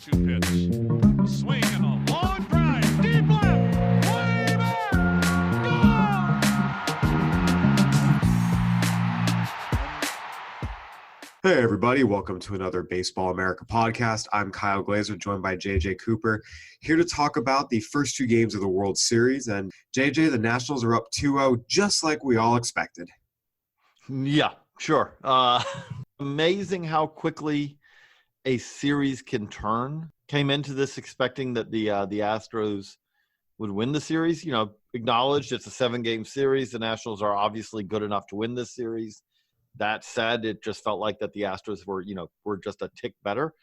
2 pitch. A swing and a long drive. Deep left. Way back. Gone! Hey everybody, welcome to another Baseball America podcast. I'm Kyle Glaser, joined by JJ Cooper, here to talk about the first 2 games of the World Series. And JJ, the Nationals are up 2-0, just like we all expected. Yeah, sure. Amazing how quickly a series can turn. Came into this expecting that the Astros would win the series. You know, acknowledged it's a 7-game series. The Nationals are obviously good enough to win this series. That said, it just felt like that the Astros were just a tick better.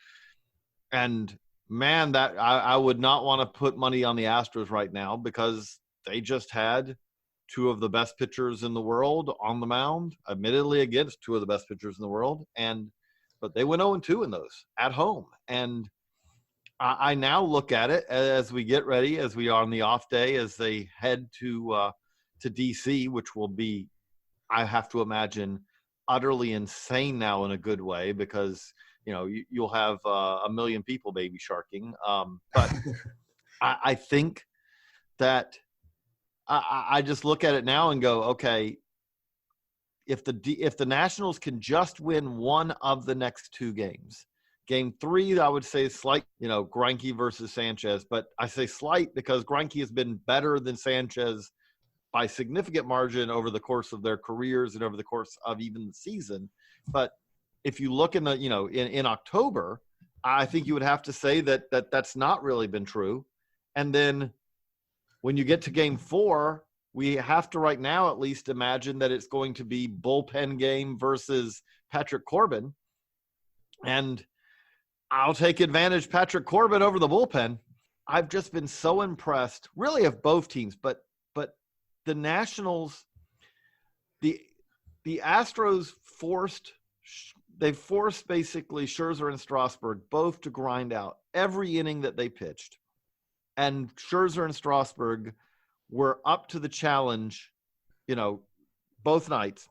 And man, that I would not want to put money on the Astros right now because they just had 2 of the best pitchers in the world on the mound, admittedly against 2 of the best pitchers in the world. But they went 0-2 in those at home. And I now look at it as we get ready, as we are on the off day, as they head to D.C., which will be, I have to imagine, utterly insane now in a good way because, you know, you'll have a million people baby sharking. But I think that I just look at it now and go, okay, if the Nationals can just win one of the next 2 games, game 3, I would say slight, Greinke versus Sanchez, but I say slight because Greinke has been better than Sanchez by significant margin over the course of their careers and over the course of even the season. But if you look in in October, I think you would have to say that's not really been true. And then when you get to game 4, we have to right now at least imagine that it's going to be bullpen game versus Patrick Corbin. And I'll take advantage Patrick Corbin over the bullpen. I've just been so impressed, really, of both teams, but the Nationals, the Astros forced basically Scherzer and Strasburg both to grind out every inning that they pitched. And Scherzer and Strasburg were up to the challenge, both nights.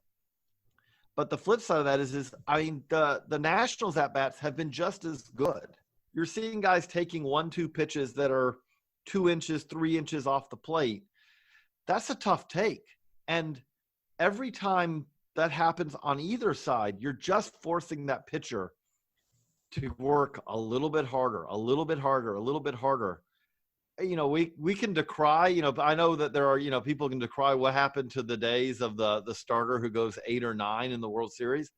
But the flip side of that is the Nationals at-bats have been just as good. You're seeing guys taking 1-2 pitches that are 2 inches, 3 inches off the plate. That's a tough take. And every time that happens on either side, you're just forcing that pitcher to work a little bit harder, a little bit harder, a little bit harder. We can decry, I know that there are, people can decry what happened to the days of the starter who goes 8 or 9 in the World Series.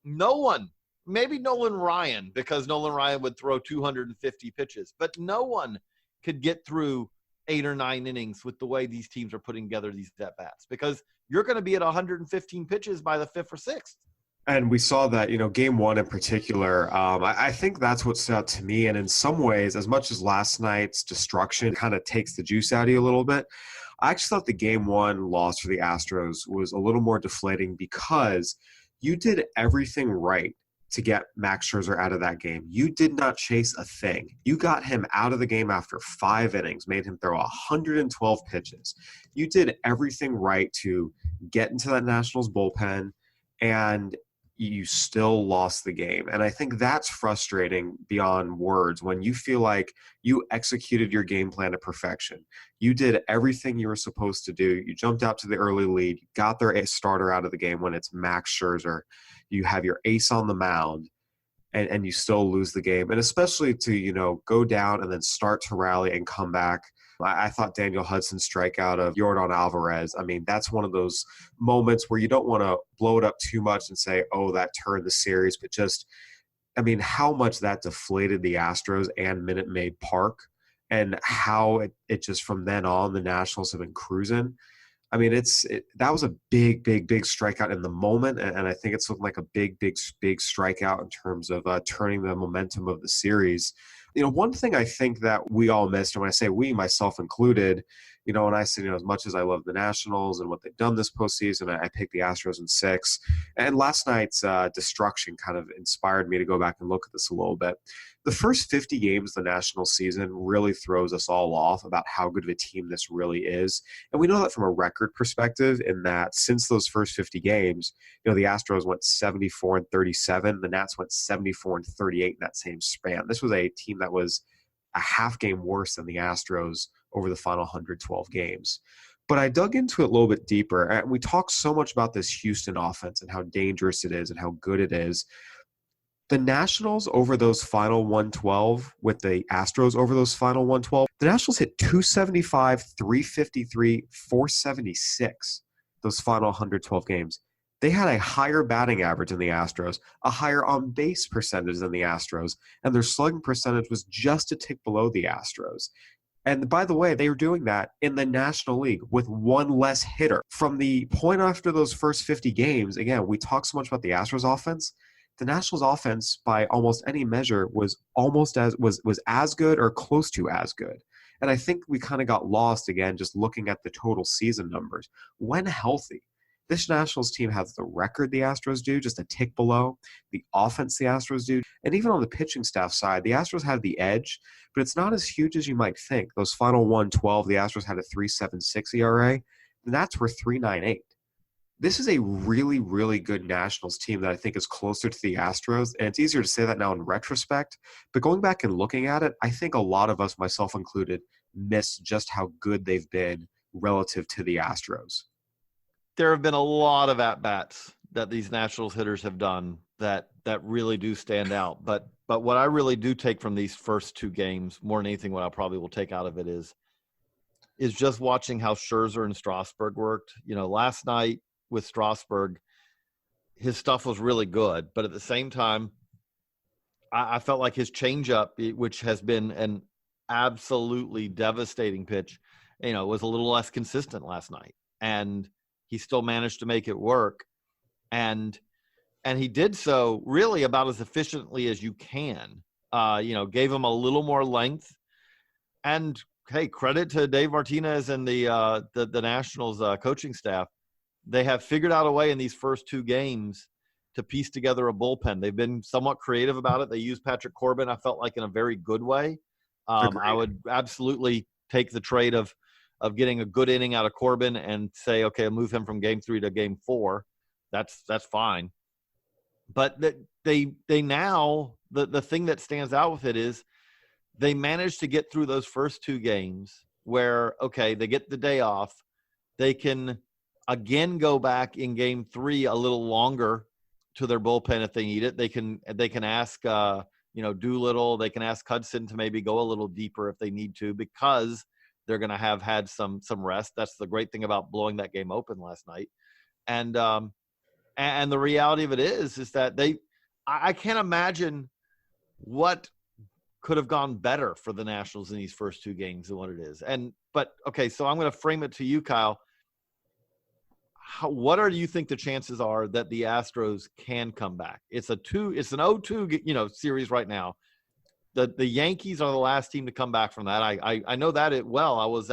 No one, maybe Nolan Ryan, because Nolan Ryan would throw 250 pitches, but no one could get through 8 or 9 innings with the way these teams are putting together these at-bats, because you're going to be at 115 pitches by the 5th or 6th. And we saw that, game 1 in particular, I think that's what stood out to me. And in some ways, as much as last night's destruction kind of takes the juice out of you a little bit, I actually thought the game 1 loss for the Astros was a little more deflating because you did everything right to get Max Scherzer out of that game. You did not chase a thing. You got him out of the game after 5 innings, made him throw 112 pitches. You did everything right to get into that Nationals bullpen, and you still lost the game. And I think that's frustrating beyond words when you feel like you executed your game plan to perfection. You did everything you were supposed to do. You jumped out to the early lead. You got their starter out of the game when it's Max Scherzer. You have your ace on the mound, and you still lose the game. And especially to, go down and then start to rally and come back. I thought Daniel Hudson's strikeout of Yordan Alvarez, that's one of those moments where you don't want to blow it up too much and say, oh, that turned the series. But just, how much that deflated the Astros and Minute Maid Park, and how it just from then on the Nationals have been cruising. That was a big strikeout in the moment, and I think it's looking like a big strikeout in terms of turning the momentum of the series One thing I think that we all missed, and when I say we, myself included, when I say, as much as I love the Nationals and what they've done this postseason, I picked the Astros in 6. And last night's destruction kind of inspired me to go back and look at this a little bit. The first 50 games of the national season really throws us all off about how good of a team this really is. And we know that from a record perspective, in that since those first 50 games, the Astros went 74-37. The Nats went 74-38 in that same span. This was a team that was a half game worse than the Astros over the final 112 games. But I dug into it a little bit deeper, and we talked so much about this Houston offense and how dangerous it is and how good it is. The Nationals over those final 112 with the Astros over those final 112, the Nationals hit 275, 353, 476 those final 112 games. They had a higher batting average than the Astros, a higher on-base percentage than the Astros, and their slugging percentage was just a tick below the Astros. And by the way, they were doing that in the National League with one less hitter. From the point after those first 50 games, again, we talk so much about the Astros offense. The Nationals offense, by almost any measure, was as good or close to as good. And I think we kind of got lost again just looking at the total season numbers. When healthy, this Nationals team has the record the Astros do, just a tick below, the offense the Astros do, and even on the pitching staff side, the Astros have the edge, but it's not as huge as you might think. Those final 112, the Astros had a 3.76 ERA, the Nats were 3.98. This is a really, really good Nationals team that I think is closer to the Astros, and it's easier to say that now in retrospect, but going back and looking at it, I think a lot of us, myself included, miss just how good they've been relative to the Astros. There have been a lot of at-bats that these Nationals hitters have done that really do stand out. But what I really do take from these first 2 games, more than anything, what I probably will take out of it is just watching how Scherzer and Strasburg worked. Last night with Strasburg, his stuff was really good. But at the same time, I felt like his changeup, which has been an absolutely devastating pitch, was a little less consistent last night. And he still managed to make it work. And he did so really about as efficiently as you can. Gave him a little more length. And, hey, credit to Dave Martinez and the Nationals coaching staff. They have figured out a way in these first 2 games to piece together a bullpen. They've been somewhat creative about it. They used Patrick Corbin, I felt like, in a very good way. I would absolutely take the trade of getting a good inning out of Corbin and say, okay, I'll move him from game 3 to game 4. That's fine. But they now, the thing that stands out with it is they managed to get through those first 2 games where, okay, they get the day off. They can again go back in game 3 a little longer to their bullpen if they need it. They can ask Doolittle, they can ask Hudson to maybe go a little deeper if they need to, because they're going to have had some rest. That's the great thing about blowing that game open last night. And the reality of it is that I can't imagine what could have gone better for the Nationals in these first 2 games than what it is. But okay, so I'm going to frame it to you, Kyle. What do you think the chances are that the Astros can come back? It's an 0-2, series right now. The Yankees are the last team to come back from that. I know that it well. I was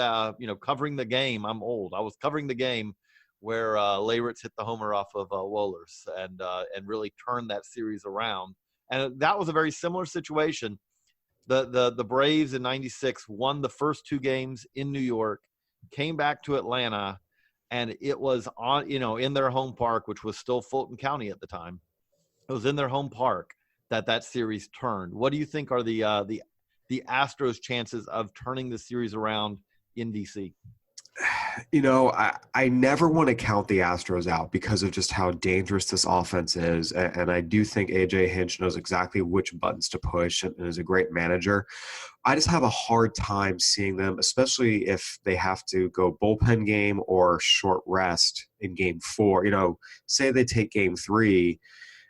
covering the game. I'm old. I was covering the game where Leyritz hit the homer off of Wohlers and really turned that series around. And that was a very similar situation. The Braves in '96 won the first 2 games in New York, came back to Atlanta, and it was on in their home park, which was still Fulton County at the time. It was in their home park that series turned. What do you think are the Astros' chances of turning the series around in DC? I never want to count the Astros out because of just how dangerous this offense is. And I do think A.J. Hinch knows exactly which buttons to push and is a great manager. I just have a hard time seeing them, especially if they have to go bullpen game or short rest in game 4. Say they take game 3,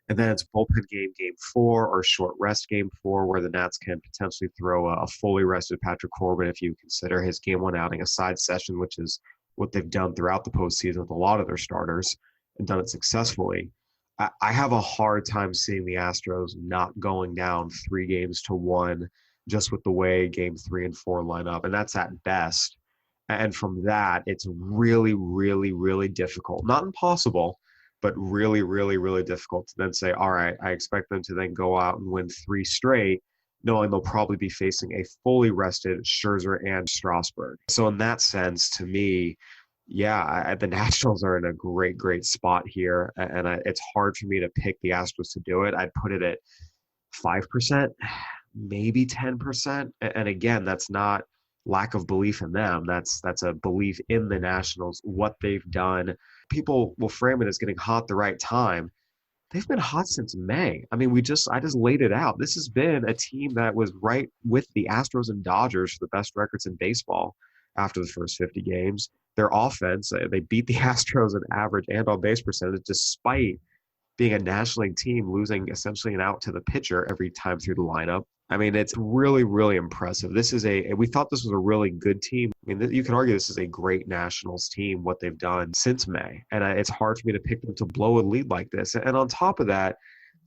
and then it's bullpen game 4, or short rest game 4, where the Nats can potentially throw a fully rested Patrick Corbin if you consider his game 1 outing a side session, which is what they've done throughout the postseason with a lot of their starters and done it successfully. I have a hard time seeing the Astros not going down 3-1 just with the way game 3 and 4 line up. And that's at best. And from that, it's really, really, really difficult. Not impossible, but really, really, really difficult to then say, all right, I expect them to then go out and win 3 straight, knowing they'll probably be facing a fully rested Scherzer and Strasburg. So in that sense, to me, yeah, the Nationals are in a great, great spot here. And it's hard for me to pick the Astros to do it. I'd put it at 5%, maybe 10%. And again, that's not lack of belief in them. That's a belief in the Nationals, what they've done. People will frame it as getting hot the right time. They've been hot since May. I mean, I just laid it out. This has been a team that was right with the Astros and Dodgers for the best records in baseball after the first 50 games. Their offense, they beat the Astros in average and on base percentage, despite being a National League team, losing essentially an out to the pitcher every time through the lineup. I mean, it's really, really impressive. We thought this was a really good team. I mean, you can argue this is a great Nationals team, what they've done since May. And it's hard for me to pick them to blow a lead like this. And on top of that,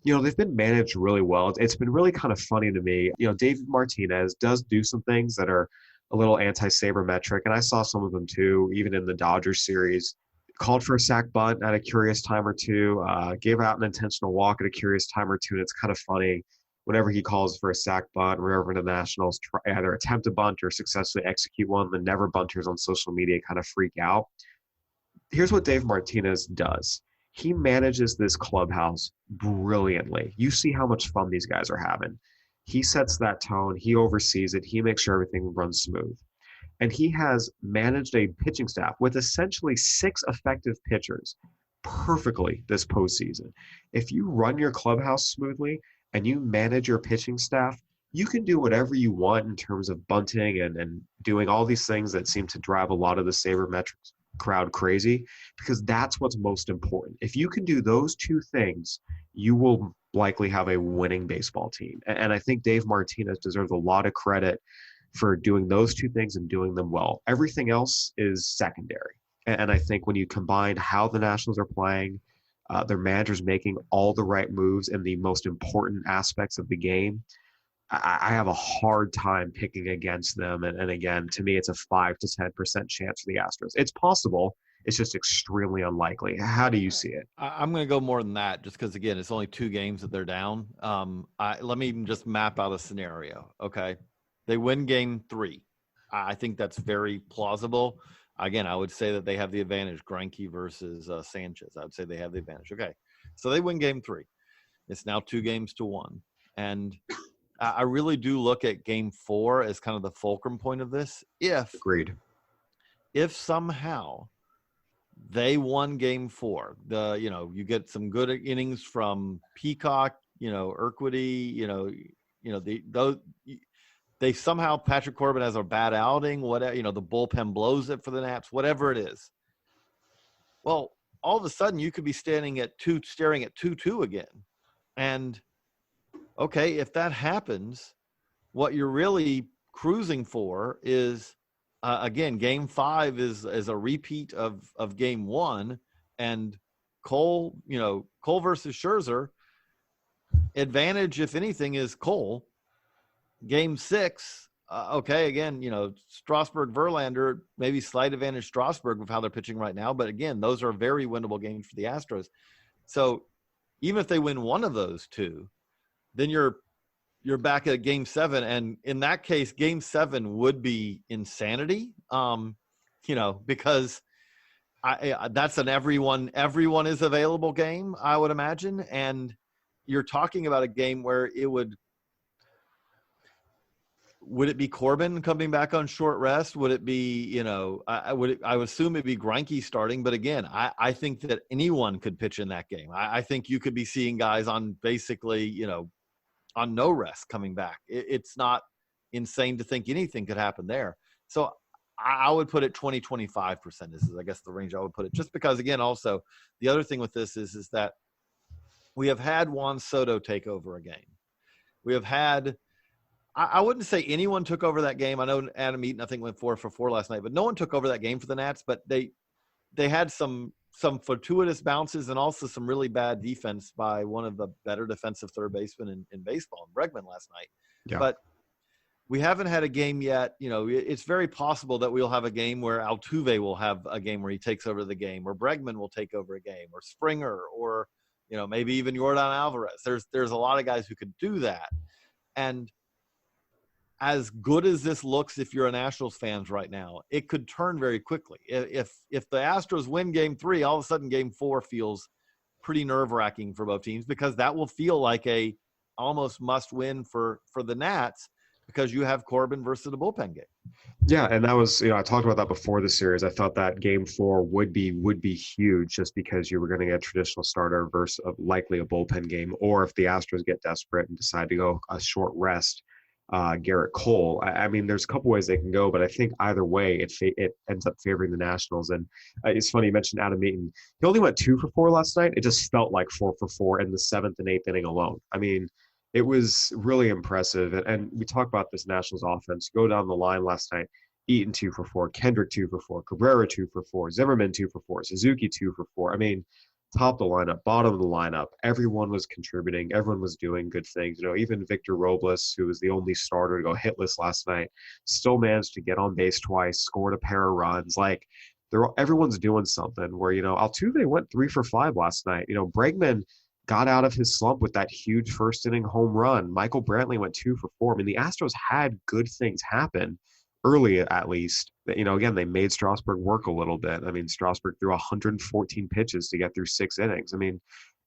they've been managed really well. It's been really kind of funny to me. David Martinez does do some things that are a little anti-sabermetric, and I saw some of them too, even in the Dodgers series. Called for a sac bunt at a curious time or two, gave out an intentional walk at a curious time or two, and it's kind of funny whenever he calls for a sac bunt, wherever the Nationals either attempt a bunt or successfully execute one, the never bunters on social media kind of freak out. Here's what Dave Martinez does. He manages this clubhouse brilliantly. You see how much fun these guys are having. He sets that tone. He oversees it. He makes sure everything runs smooth. And he has managed a pitching staff with essentially 6 effective pitchers perfectly this postseason. If you run your clubhouse smoothly and you manage your pitching staff, you can do whatever you want in terms of bunting and doing all these things that seem to drive a lot of the sabermetrics crowd crazy, because that's what's most important. If you can do those 2 things, you will likely have a winning baseball team. And I think Dave Martinez deserves a lot of credit for doing those 2 things and doing them well. Everything else is secondary. And I think when you combine how the Nationals are playing, their manager's making all the right moves in the most important aspects of the game, I have a hard time picking against them. And again, to me, it's a 5 to 10% chance for the Astros. It's possible. It's just extremely unlikely. How do you see it? I'm going to go more than that, just because, again, it's only 2 games that they're down. Let me just map out a scenario, okay? They win game 3. I think that's very plausible. Again, I would say that they have the advantage, Greinke versus Sanchez. I would say they have the advantage. Okay, so they win game 3. It's now 2-1. And I really do look at game 4 as kind of the fulcrum point of this. Agreed. If somehow they won game 4, you get some good innings from Peacock, Urquidy, they somehow, Patrick Corbin has a bad outing, whatever, the bullpen blows it for the Nats, whatever it is. Well, all of a sudden you could be staring at 2-2 again. And okay, if that happens, what you're really cruising for is, again, game 5 is a repeat of game 1, and Cole versus Scherzer, advantage, if anything, is Cole. Game 6, okay, again, Strasburg, Verlander, maybe slight advantage Strasburg with how they're pitching right now. But again, those are very winnable games for the Astros. So even if they win one of those 2, then you're back at game 7. And in that case, game 7 would be insanity, because that's an everyone is available game, I would imagine. And you're talking about a game where it would it be Corbin coming back on short rest? Would it be, I would assume it'd be Greinke starting. But again, I think that anyone could pitch in that game. I think you could be seeing guys on basically, on no rest coming back. It's not insane to think anything could happen there. So I would put it 20-25% is, I guess, the range I would put it. Just because, again, also the other thing with this is that we have had Juan Soto take over a game. We have had, I wouldn't say anyone took over that game. I know Adam Eaton, I think, went 4 for 4 last night, but no one took over that game for the Nats. But they had some fortuitous bounces and also some really bad defense by one of the better defensive third basemen in baseball, Bregman, last night. Yeah. But we haven't had a game yet. It's very possible that we'll have a game where Altuve will have a game where he takes over the game, or Bregman will take over a game, or Springer, or maybe even Yordan Alvarez. There's a lot of guys who could do that. And as good as this looks, if you're a Nationals fans right now, it could turn very quickly. If the Astros win Game 3, all of a sudden Game 4 feels pretty nerve-wracking for both teams, because that will feel like a almost must-win for the Nats, because you have Corbin versus the bullpen game. Yeah, and that was, I talked about that before the series. I thought that Game 4 would be huge, just because you were going to get a traditional starter versus likely a bullpen game, or if the Astros get desperate and decide to go a short rest, Garrett Cole. I mean, there's a couple ways they can go, but I think either way, it ends up favoring the Nationals. And it's funny, you mentioned Adam Eaton. He only went 2 for 4 last night. It just felt like 4 for 4 in the 7th and 8th inning alone. I mean, it was really impressive. And we talk about this Nationals offense. Go down the line last night. Eaton 2 for 4, Kendrick 2 for 4, Cabrera 2 for 4, Zimmerman 2 for 4, Suzuki 2 for 4. I mean, top of the lineup, bottom of the lineup, everyone was contributing. Everyone was doing good things. Even Victor Robles, who was the only starter to go hitless last night, still managed to get on base twice, scored a pair of runs. Like, everyone's doing something. Where Altuve went 3 for 5 last night. Bregman got out of his slump with that huge first inning home run. Michael Brantley went 2 for 4. I mean, the Astros had good things happen early, at least. Again, they made Strasburg work a little bit. I mean, Strasburg threw 114 pitches to get through 6 innings. I mean,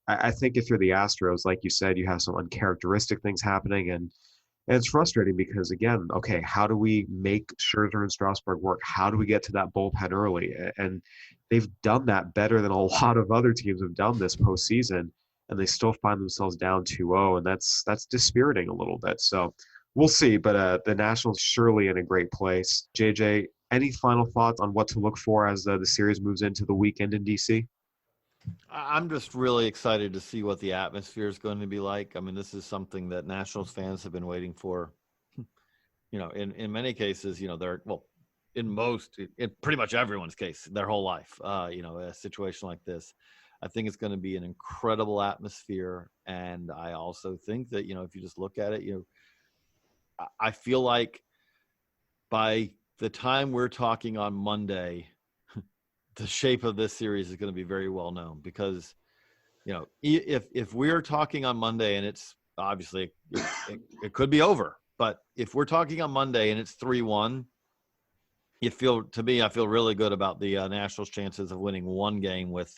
I think if you're the Astros, like you said, you have some uncharacteristic things happening, and it's frustrating because, again, okay, how do we make Scherzer and Strasburg work? How do we get to that bullpen early? And they've done that better than a lot of other teams have done this postseason, and they still find themselves down 2-0, and that's dispiriting a little bit. So we'll see, but the Nationals surely in a great place. JJ, any final thoughts on what to look for as the series moves into the weekend in DC? I'm just really excited to see what the atmosphere is going to be like. I mean, this is something that Nationals fans have been waiting for. In many cases, in pretty much everyone's case, their whole life, a situation like this. I think it's going to be an incredible atmosphere. And I also think that, if you just look at it, I feel like by the time we're talking on Monday, the shape of this series is going to be very well known, because, if we're talking on Monday and it's obviously it could be over, but if we're talking on Monday and it's 3-1, I feel really good about the Nationals' chances of winning one game with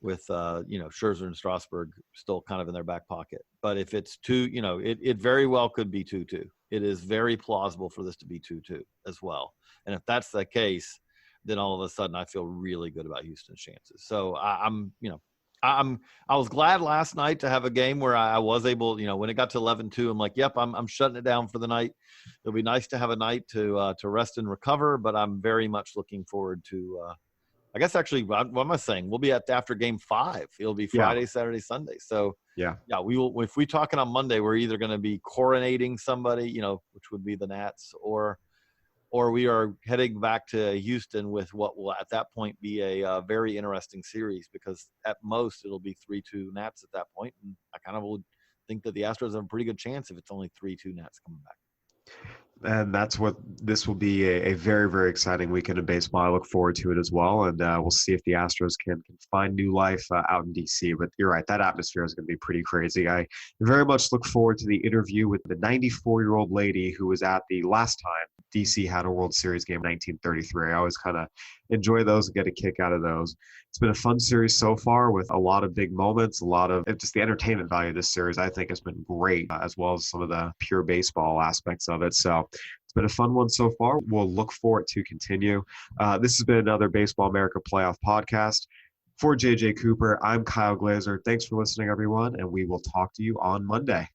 Scherzer and Strasburg still kind of in their back pocket. But if it's 2, it very well could be 2-2. It is very plausible for this to be 2-2 as well. And if that's the case, then all of a sudden I feel really good about Houston's chances. So I was glad last night to have a game where I was able, when it got to 11-2, I'm like, yep, I'm shutting it down for the night. It'll be nice to have a night to rest and recover, but I'm very much looking forward to I guess actually, what am I saying? We'll be after Game 5. It'll be Friday, Saturday, Sunday. So yeah, we will. If we're talking on Monday, we're either going to be coronating somebody, which would be the Nats, or we are heading back to Houston with what will at that point be a very interesting series, because at most it'll be 3-2 Nats at that point, and I kind of would think that the Astros have a pretty good chance if it's only 3-2 Nats coming back. And that's what this will be a very, very exciting weekend of baseball. I look forward to it as well. And we'll see if the Astros can find new life out in D.C. But you're right, that atmosphere is going to be pretty crazy. I very much look forward to the interview with the 94-year-old lady who was at the last time D.C. had a World Series game in 1933. I always kind of enjoy those and get a kick out of those. It's been a fun series so far with a lot of big moments, a lot of just the entertainment value of this series, I think, has been great, as well as some of the pure baseball aspects of it. So it's been a fun one so far. We'll look for it to continue. This has been another Baseball America Playoff podcast. For JJ Cooper, I'm Kyle Glaser. Thanks for listening, everyone, and we will talk to you on Monday.